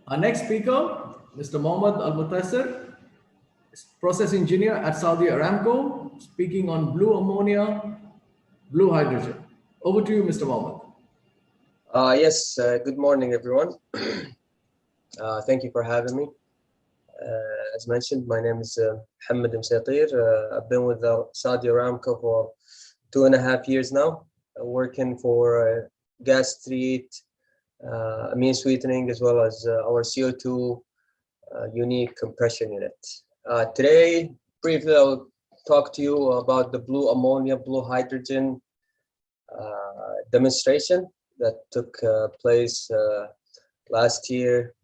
Our next speaker, Mr. Mohammad Almusaiteer, process engineer at Saudi Aramco, speaking on blue ammonia, blue hydrogen. Over to you, Mr. Mohammed. Yes, good morning, everyone. Thank you for having me. As mentioned, my name is Mohammad Almusaiteer. I've been with Saudi Aramco for 2.5 years now, working for gas treat, amine sweetening, as well as our CO2 unique compression unit. Today, briefly, I'll talk to you about the blue ammonia, blue hydrogen demonstration that took place last year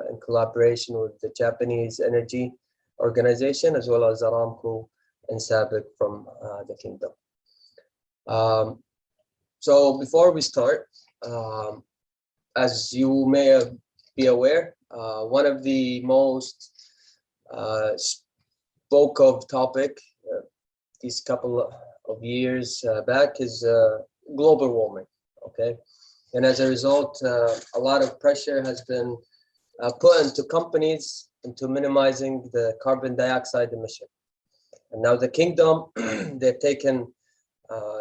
in collaboration with the Japanese energy organization, as well as Aramco and SABIC from the kingdom. So before we start, as you may be aware, one of the most spoke of topic these couple of years back is global warming. Okay, and as a result, a lot of pressure has been put into companies into minimizing the carbon dioxide emission. And now the kingdom, they've taken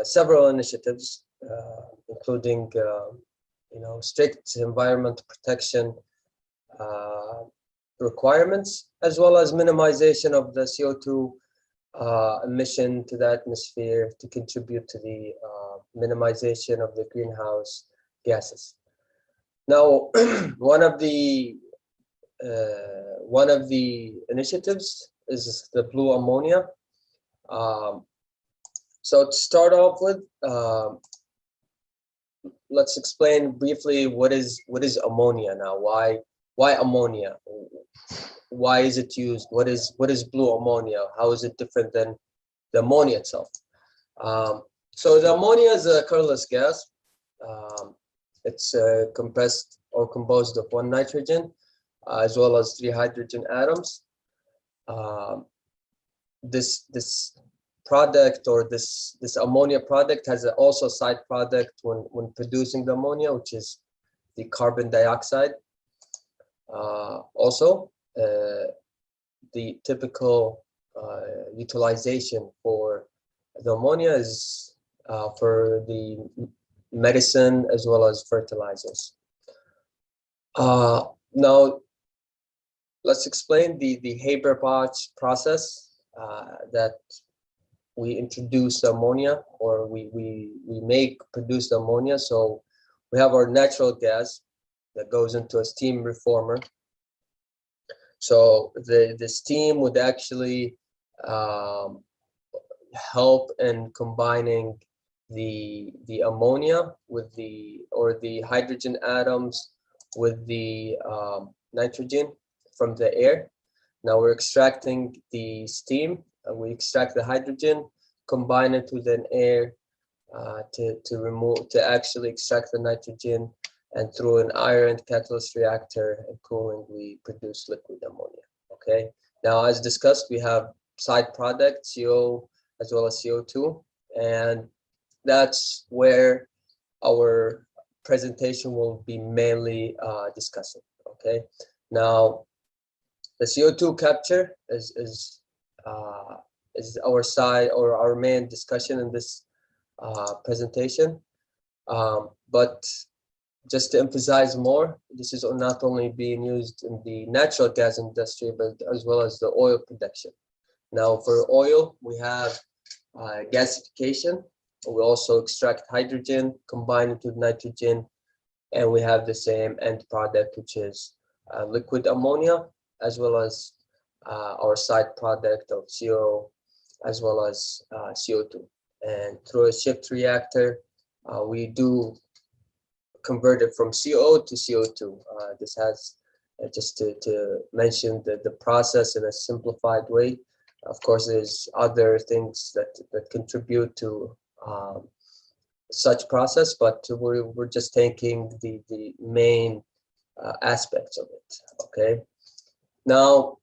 several initiatives, including strict environmental protection requirements, as well as minimization of the CO2 emission to the atmosphere to contribute to the minimization of the greenhouse gases. Now, one of the initiatives is the blue ammonia. So to start off with, let's explain briefly what is ammonia now. Why ammonia? Why is it used? What is blue ammonia? How is it different than the ammonia itself? So the ammonia is a colorless gas. It's compressed or composed of one nitrogen, as well as 3 hydrogen atoms. This product, or this ammonia product, has also a side product when producing the ammonia, which is the carbon dioxide. Also, the typical utilization for the ammonia is for the medicine as well as fertilizers. Now, let's explain the HABER-BOSCH process that we introduce ammonia, or we produce ammonia. So we have our natural gas that goes into a steam reformer. So the steam would actually help in combining the ammonia with the hydrogen atoms with the nitrogen from the air. Now we're extracting the steam, and we extract the hydrogen, combine it with an air to actually extract the nitrogen, and through an iron catalyst reactor and cooling, we produce liquid ammonia. Okay. Now, as discussed, we have side product CO as well as CO2, and that's where our presentation will be mainly discussing. Okay. Now, the CO2 capture is our side, or our main discussion in this presentation, but just to emphasize more, this is not only being used in the natural gas industry, but as well as the oil production. Now, for oil, we have gasification. We also extract hydrogen, combine it with nitrogen, and we have the same end product, which is liquid ammonia, as well as our side product of CO as well as CO2. And through a shift reactor, we do convert it from CO to CO2. This has, just to mention the process in a simplified way. Of course, there's other things that contribute to such process, but we're just taking the main aspects of it. Okay. Now,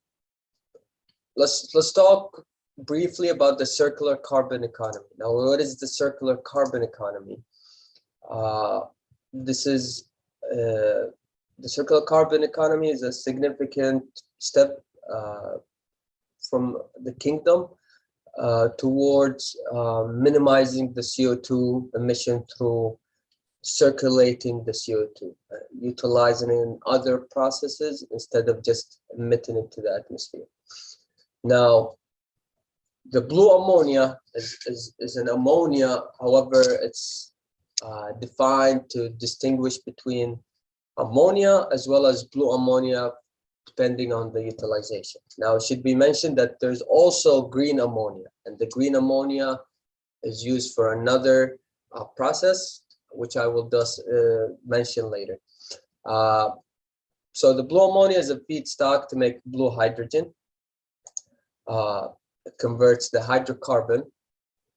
let's talk briefly about the circular carbon economy. Now, what is the circular carbon economy? This is the circular carbon economy is a significant step from the kingdom towards minimizing the CO2 emission through circulating the CO2, utilizing it in other processes instead of just emitting it to the atmosphere. Now, the blue ammonia is an ammonia, however, it's defined to distinguish between ammonia as well as blue ammonia, depending on the utilization. Now, it should be mentioned that there's also green ammonia, and the green ammonia is used for another process, which I will just mention later. So the blue ammonia is a feedstock to make blue hydrogen. It converts the hydrocarbon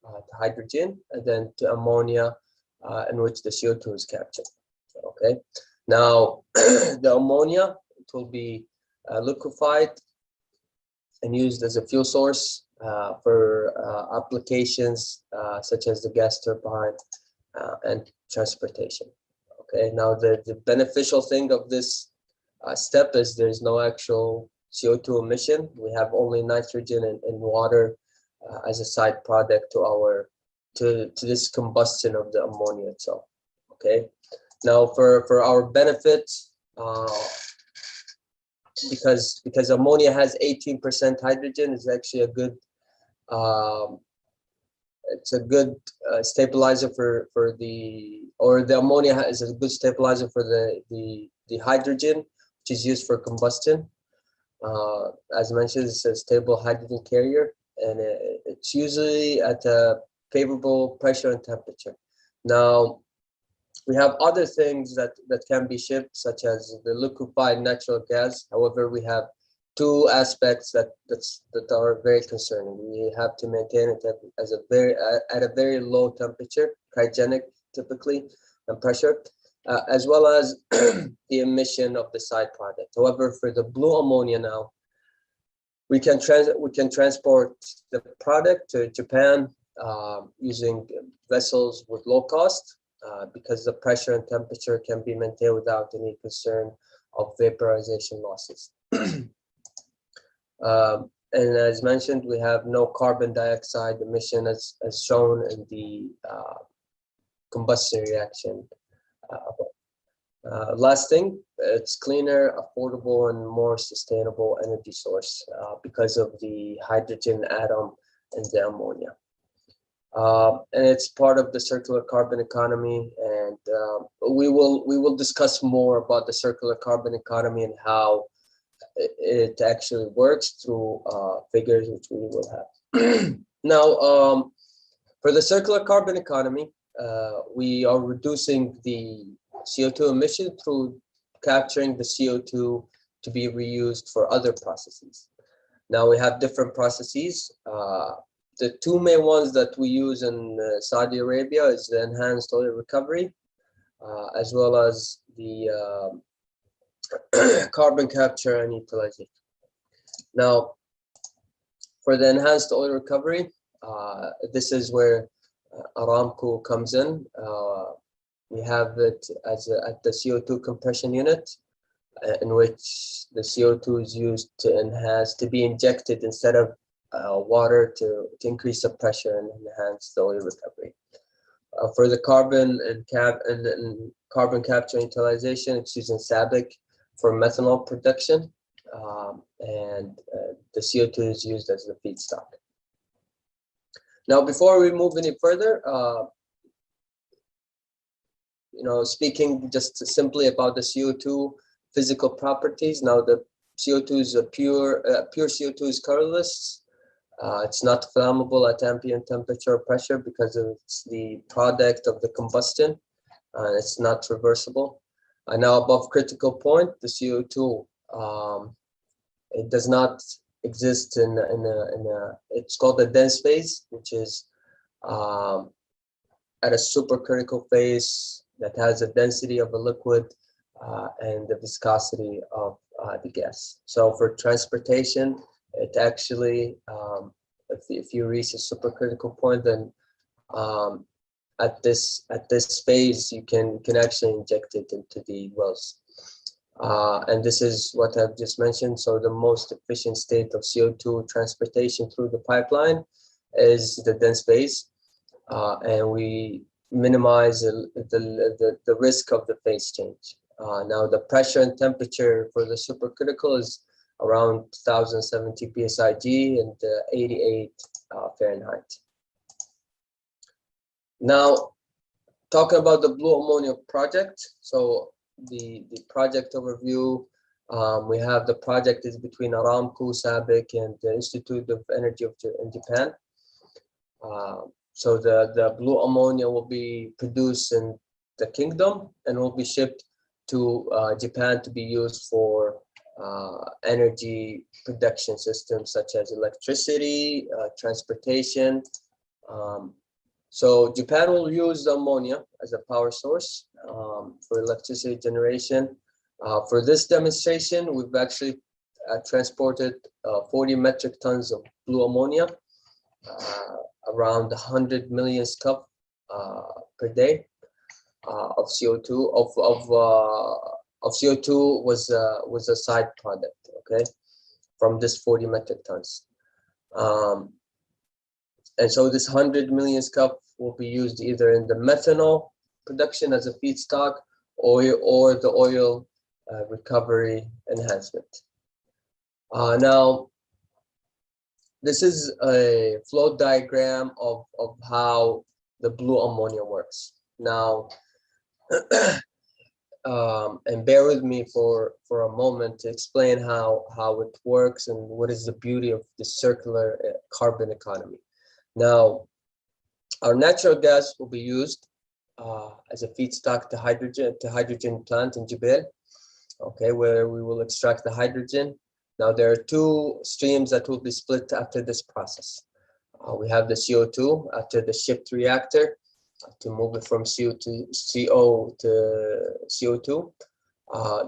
to hydrogen and then to ammonia, in which the CO2 is captured. Okay. Now, the ammonia, it will be liquefied and used as a fuel source for applications such as the gas turbine and transportation. Okay. Now, the beneficial thing of this step is there's no actual CO2 emission. We have only nitrogen and water as a side product to this combustion of the ammonia itself. Okay. Now, for our benefits, because ammonia has 18% hydrogen, is actually a good it's a good stabilizer for the ammonia is a good stabilizer for the hydrogen, which is used for combustion. As mentioned, it's a stable hydrogen carrier, and it's usually at a favorable pressure and temperature. Now, we have other things that can be shipped, such as the liquefied natural gas. However, we have two aspects that are very concerning. We have to maintain it at a very low temperature, cryogenic typically, and pressure, as well as the emission of the side product. However, for the blue ammonia now, we can transport the product to Japan using vessels with low cost, because the pressure and temperature can be maintained without any concern of vaporization losses. And as mentioned, we have no carbon dioxide emission as shown in the combustion reaction. Last thing, it's cleaner, affordable, and more sustainable energy source because of the hydrogen atom in the ammonia. And it's part of the circular carbon economy, and we will discuss more about the circular carbon economy and how it actually works through figures which we will have. Now, for the circular carbon economy, we are reducing the CO2 emission through capturing the CO2 to be reused for other processes. Now, we have different processes. The two main ones that we use in Saudi Arabia is the enhanced oil recovery, as well as the carbon capture and utilization. Now, for the enhanced oil recovery, this is where Aramco comes in. We have it at the CO2 compression unit, in which the CO2 is used to be injected instead of water to increase the pressure and enhance the oil recovery. For the carbon and carbon capture and utilization, it's using SCHEMATIC for methanol production, and the CO2 is used as the feedstock. Now, before we move any further, speaking just simply about the CO2 physical properties. Now, the CO2 is a pure CO2 is colorless. It's not flammable at ambient temperature or pressure because it's the product of the combustion. It's not reversible. Now, above critical point, the CO2 it does not exist in a it's called the dense phase, which is at a supercritical phase that has a density of a liquid and the viscosity of the gas. So for transportation, it actually, if you reach a supercritical point, then at this phase you can actually inject it into the wells. And this is what I've just mentioned. So the most efficient state of CO2 transportation through the pipeline is the dense phase, and we minimize the risk of the phase change. Now the pressure and temperature for the supercritical is around 1070 psig and 88 Fahrenheit. Now, talking about the blue ammonia project. So the project overview, we have the project is between Aramco, SABIC, and the Institute of Energy in Japan. So the blue ammonia will be produced in the kingdom and will be shipped to Japan to be used for energy production systems such as electricity, transportation. So Japan will use the ammonia as a power source for electricity generation. For this demonstration, we've actually transported 40 metric tons of blue ammonia, around 100 million scf per day of CO2. Of CO2 was a side product, okay, from this 40 metric tons. And so this 100 million scf will be used either in the methanol production as a feedstock or the oil recovery enhancement. Now, this is a flow diagram of how the blue ammonia works. Now, and bear with me for a moment to explain how it works and what is the beauty of the circular carbon economy. Now, our natural gas will be used as a feedstock to hydrogen plant in Jubail, okay, where we will extract the hydrogen. Now, there are two streams that will be split after this process. We have the CO2 after the shipped reactor to move it from CO to CO2.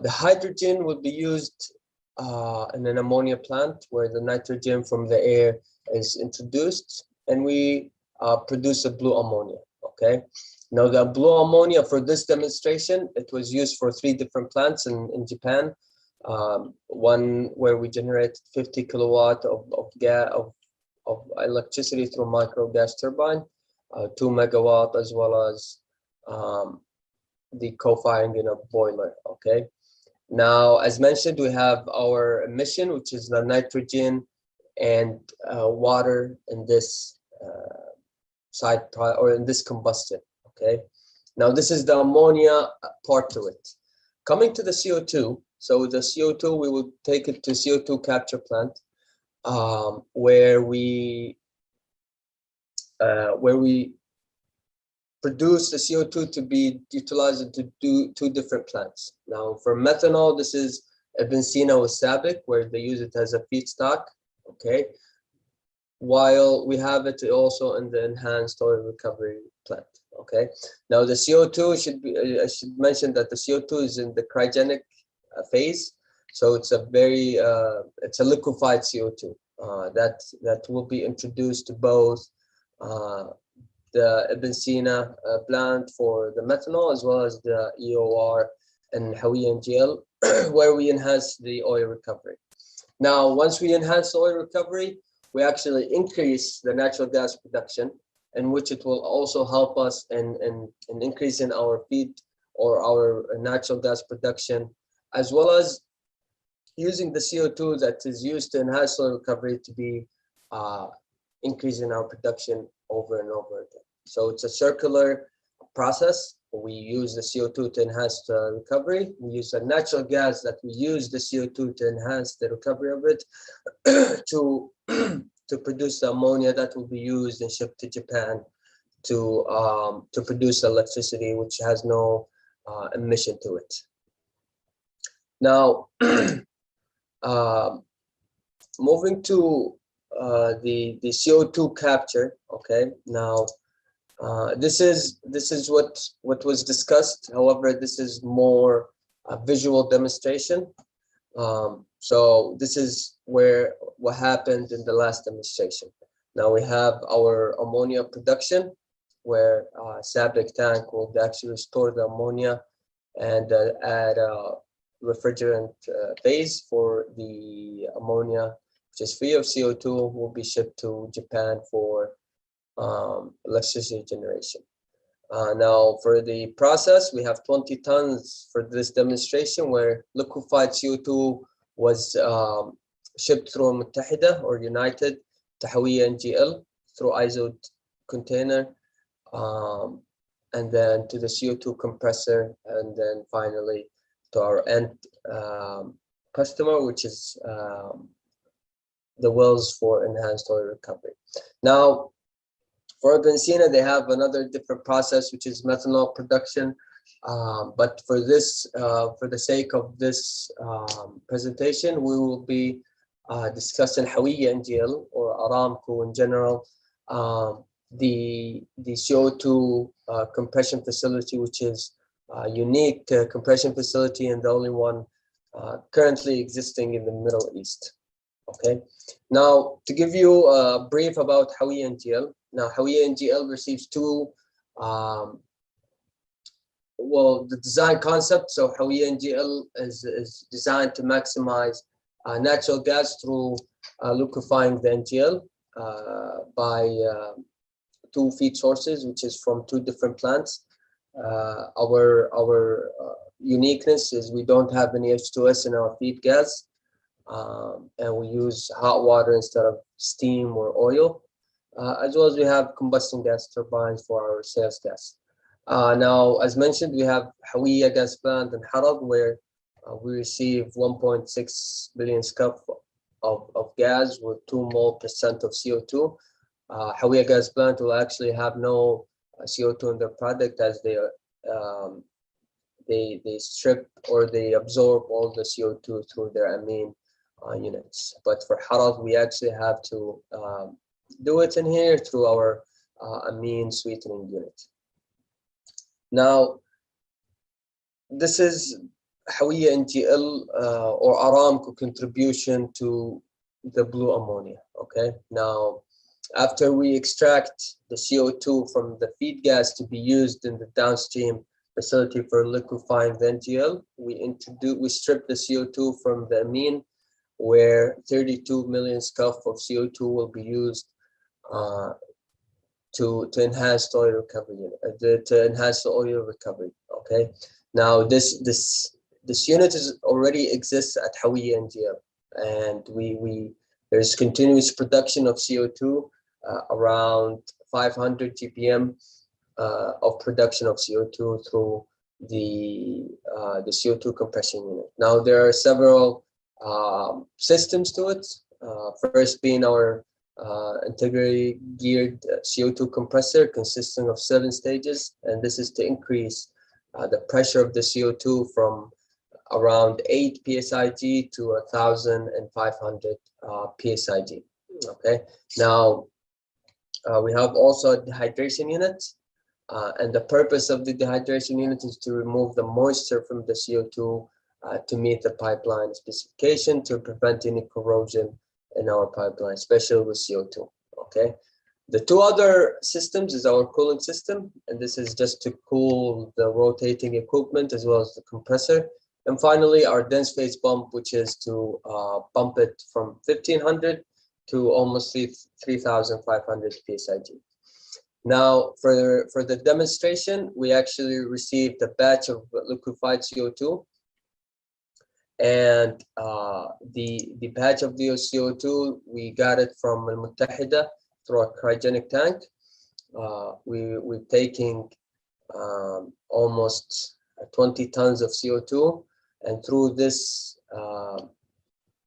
The hydrogen will be used in an ammonia plant where the nitrogen from the air is introduced, and we produce a blue ammonia, okay? Now, the blue ammonia for this demonstration, it was used for 3 different plants in Japan. One where we generated 50 kilowatt of electricity through micro gas turbine, 2 megawatt, as well as the co-firing in a boiler, okay? Now, as mentioned, we have our emission, which is the nitrogen and water in this in this combustion, okay? Now, this is the ammonia part to it. Coming to the CO2, so the CO2, we will take it to CO2 capture plant, where we produce the CO2 to be utilized into two different plants. Now, for methanol, this is Ibn Sina with SABIC, where they use it as a feedstock, okay? While we have it also in the enhanced oil recovery plant, okay? Now, the CO2 should be, I should mention that the CO2 is in the cryogenic phase. So it's a very, it's a liquefied CO2 that will be introduced to both the Ibn Sina plant for the methanol, as well as the EOR and HNGL, where we enhance the oil recovery. Now, once we enhance the oil recovery, we actually increase the natural gas production, in which it will also help us in increasing our feed or our natural gas production, as well as using the CO2 that is used to enhance oil recovery to be increasing our production over and over again. So it's a circular process. We use the CO2 to enhance the recovery. We use the natural gas that we use the CO2 to enhance the recovery of it to produce the ammonia that will be used and shipped to Japan to produce electricity, which has no emission to it. Now, moving to the CO2 capture, okay. Now, this is what was discussed. However, this is more a visual demonstration. So this is what happened in the last demonstration. Now we have our ammonia production, where SABIC tank will actually store the ammonia and add refrigerant phase for the ammonia, which is free of CO2, will be shipped to Japan for electricity generation. Now, for the process, we have 20 tons for this demonstration, where liquefied CO2 was shipped through Muttahida or United to HNGL through ISO container, and then to the CO2 compressor, and then finally to our end customer, which is the wells for enhanced oil recovery. Now, for Benzina, they have another different process, which is methanol production. But for this, for the sake of this presentation, we will be discussing HNGL or Aramco in general, the CO2 compression facility, which is a unique compression facility and the only one currently existing in the Middle East. Okay, now to give you a brief about HNGL. Now, HNGL receives two, well, the design concept. So HNGL is designed to maximize natural gas through liquefying the NGL by two feed sources, which is from two different plants. Our uniqueness is we don't have any H2S in our feed gas, and we use hot water instead of steam or oil. As well as we have combustion gas turbines for our sales gas. Now, as mentioned, we have Hawiyah gas plant in Harad, where we receive 1.6 billion scuff of gas with 2 mol% of CO2. Hawiyah gas plant will actually have no CO2 in their product, as they strip or they absorb all the CO2 through their amine units. But for Harad, we actually have to do it in here through our amine sweetening unit. Now, this is HNGL or Aramco contribution to the blue ammonia. Okay, now after we extract the CO2 from the feed gas to be used in the downstream facility for liquefying the NGL, we strip the CO2 from the amine, where 32 million scuff of CO2 will be used to enhance the oil recovery unit, to enhance the oil recovery. Okay, now this unit already exists at HNGL, and there's continuous production of CO2, around 500 GPM of production of CO2 through the CO2 compression unit. Now, there are several systems to it. First being our integrally geared CO2 compressor, consisting of 7 stages, and this is to increase the pressure of the CO2 from around 8 psig to 1,500 psig. Okay, now we have also a dehydration unit, and the purpose of the dehydration unit is to remove the moisture from the CO2 to meet the pipeline specification, to prevent any corrosion in our pipeline, especially with CO2. Okay, the 2 other systems is our cooling system, and this is just to cool the rotating equipment as well as the compressor. And finally, our dense phase pump, which is to pump it from 1,500 to almost 3,500 psig. Now, for the demonstration, we actually received a batch of liquefied CO2. And the batch of the CO2, we got it from Al Muttahida through a cryogenic tank. We're taking almost 20 tons of CO2, and through this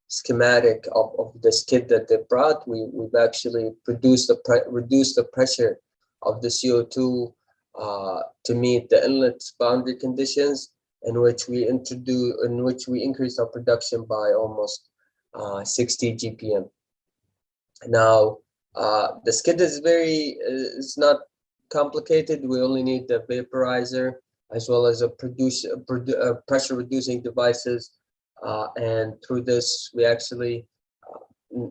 schematic of the skid that they brought, we've actually reduced the pressure of the CO2 to meet the inlet boundary conditions, in which we increase our production by almost 60 GPM. Now, the skid is it's not complicated. We only need the vaporizer as well as a pressure reducing devices, and through this we actually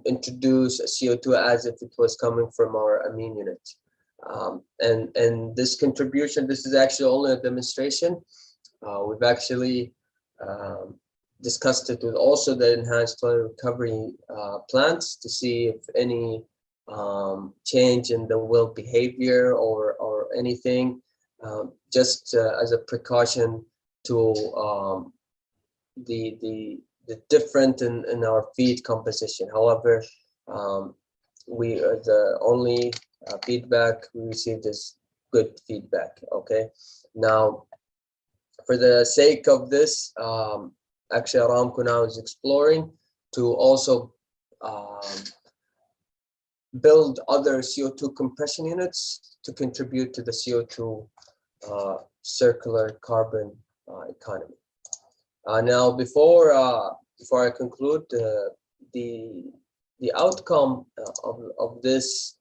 introduce CO2 as if it was coming from our amine unit. And this contribution, this is actually only a demonstration. We've actually discussed it with also the enhanced oil recovery plants to see if any change in the well behavior or anything, just as a precaution to the different in our feed composition. However, the only feedback we received is good feedback. Okay, now for the sake of this, actually Aramco now is exploring to also build other CO2 compression units to contribute to the CO2 circular carbon economy. Now, before I conclude, the outcome of this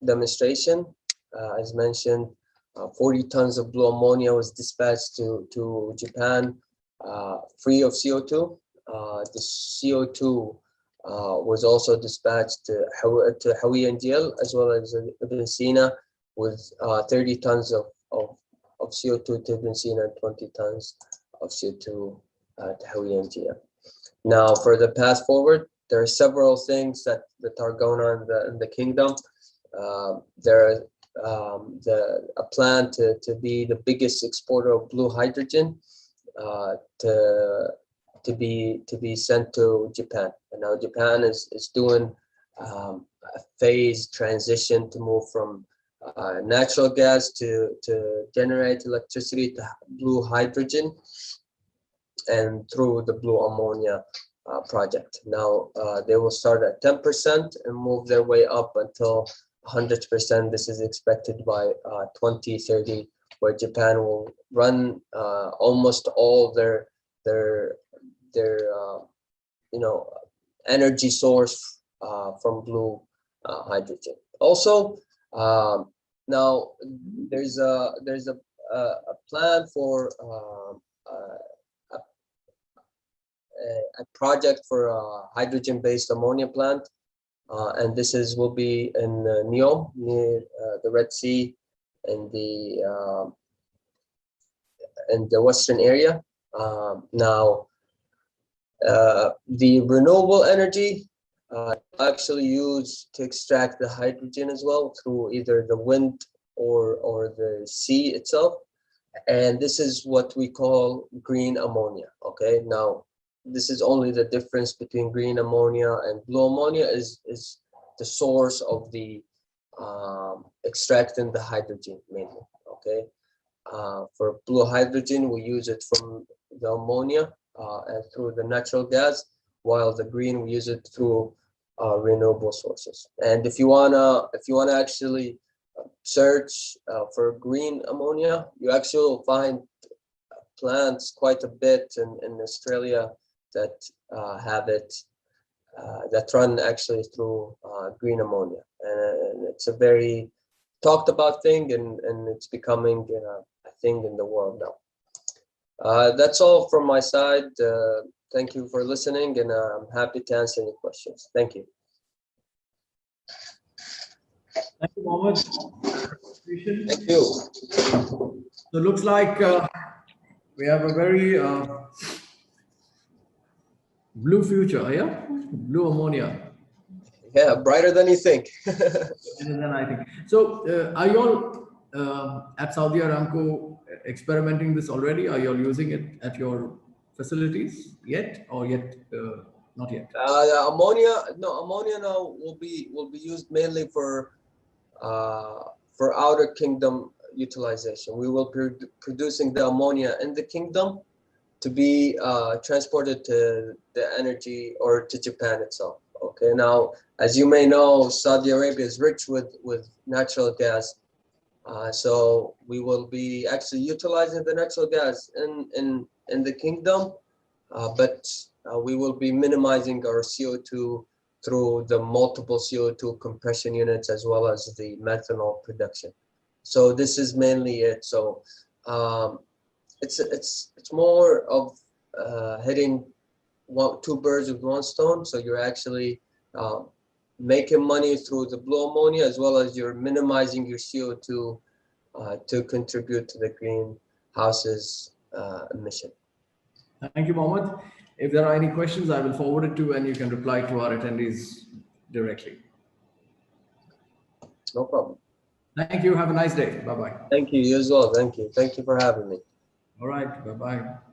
demonstration, as mentioned, 40 tons of blue ammonia was dispatched to Japan, free of CO2. The CO2 was also dispatched to HNGL as well as Ibn Sina, with 30 tons of CO2 to Ibn Sina and 20 tons of CO2 to HNGL. Now, for the path forward, there are several things that are going on in the kingdom. There a plan to be the biggest exporter of blue hydrogen, to be sent to Japan. And now Japan is doing a phased transition to move from natural gas to generate electricity to blue hydrogen, and through the blue ammonia project. Now they will start at 10% and move their way up until 100%. This is expected by 2030, where Japan will run almost all their energy source from blue hydrogen. Also, now there's a plan for a project for a hydrogen-based ammonia plant, and this will be in Neom, near the Red Sea, in the western area. Now, the renewable energy actually used to extract the hydrogen as well through either the wind or the sea itself, and this is what we call green ammonia. Okay, now this is only the difference between green ammonia and blue ammonia is the source of the extracting the hydrogen mainly. Okay, for blue hydrogen we use it from the ammonia and through the natural gas, while the green we use it through renewable sources. And if you wanna actually search for green ammonia, you actually will find plants quite a bit in Australia that have it, that run actually through green ammonia, and it's a very talked about thing, and it's becoming a thing in the world now. That's all from my side. Thank you for listening, and I'm happy to answer any questions. Thank you. Thank you, Mohammed. Thank you. So it looks like we have a very blue future, yeah? Blue ammonia. Yeah, brighter than you think. Better than I think. So are you all at Saudi Aramco experimenting this already? Are you all using it at your facilities yet, or yet not yet? Ammonia now will be used mainly for outer kingdom utilization. We will be producing the ammonia in the kingdom to be transported to the energy or to Japan itself. Okay, now as you may know, Saudi Arabia is rich with natural gas, so we will be actually utilizing the natural gas in the kingdom, but we will be minimizing our CO2 through the multiple CO2 compression units as well as the methanol production. So this is mainly it. So it's more of hitting two birds with one stone. So you're actually making money through the blue ammonia, as well as you're minimizing your CO2 to contribute to the greenhouse's emission. Thank you, Mohammed. If there are any questions, I will forward it to, and you can reply to our attendees directly. No problem. Thank you. Have a nice day. Bye-bye. Thank you. You as well. Thank you. Thank you for having me. All right. Bye-bye.